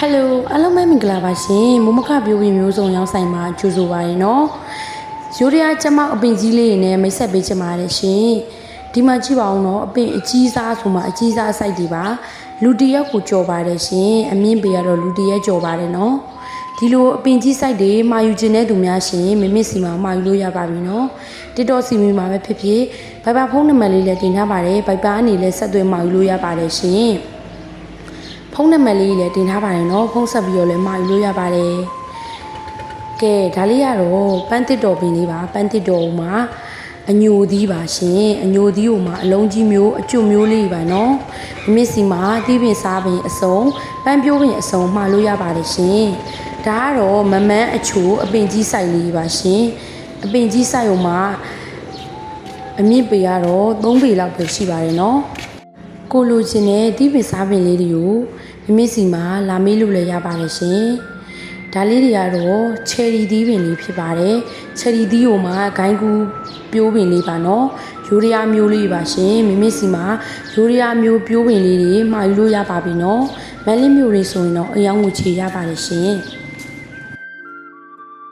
Hello အားလုံးပဲမင်္ဂလာပါရှင်မမခပြိုးပြီးမျိုးစုံရောင်းဆိုင်မှာကြိုဆိုပါရနော်ရိုးရကျမအပင်ကြီးလေးတွေနဲ့မိတ်ဆက်ပေးချင်ပါတယ်ရှင်ဒီမှာကြည့်ပါဦးနော်အပင်အကြီးစားဆိုမှအကြီးစား site တွေပါလူတရက်ကိုကြော်ပါတယ်ရှင်အမြင့်ပေကတော့လူတရက်ကြော်ပါတယ်နော်ဒီလိုအပင်ကြီး site တွေမှာယူခြင်းတဲ့သူများရှင်မမစ်စီမှာမှာယူလို့ရပါပြီနော်တစ်တော်စီမီမှာပဲဖြစ်ဖြစ်ဘိုင်ဘာဖုန်းနံပါတ်လေးလည်းတင်ထားပါတယ်ဘိုင်ဘာအနေနဲ့ဆက်သွယ်မှာယူလို့ရပါတယ်ရှင်ဖုန်းနံပါတ်လေးလည်းတင်ထားပါတယ်နော်ဖုန်းဆက်ပြီးတော့လည်းမှာယူလို့ရပါတယ်ကဲဒါလေးကတော့ပန်းတစ်တော်ပင်လေးပါပန်းတစ်တော်မှာအညိုသီးပါရှင်အညိုသီးကိုမှအလုံးကြီးမျိုးအကျွတ်မျိုးလေးပါနော်မစ်စီမှာသီးပင်စားပင်အစုံပန်းပြိုးပင်အစုံမှာလို့ရပါတယ်ရှင်ဒါကတော့မမန်းအချိုအပင်ကြီးဆိုင်လေးပါရှင်အပင်ကြီးဆိုင်ကိုမှအမြင့်ပေကတော့3ပေလောက်ပဲရှိပါတယ်နော်ကိုလိုချင်တဲ့သီးပင်စားပင်လေးတွေကိုမစ်စီမှာလာမေးလို့လည်းရပါတယ်ရှင်ဒါလေးတွေကတော့ချယ်ရီသီးပင်လေးဖြစ်ပါတယ်ချယ်ရီသီးကိုမှဂိုင်းကူပြိုးပင်လေးပါနော်ယူရီးယားမျိုးလေးပါရှင်မစ်စီမှာယူရီးယားမျိုးပြိုးပင်လေးတွေမှာယူလို့ရပါပြီနော်မန်လေးမျိုးလေးဆိုရင်တော့အယောင်ငွေချေရပါတယ်ရှင်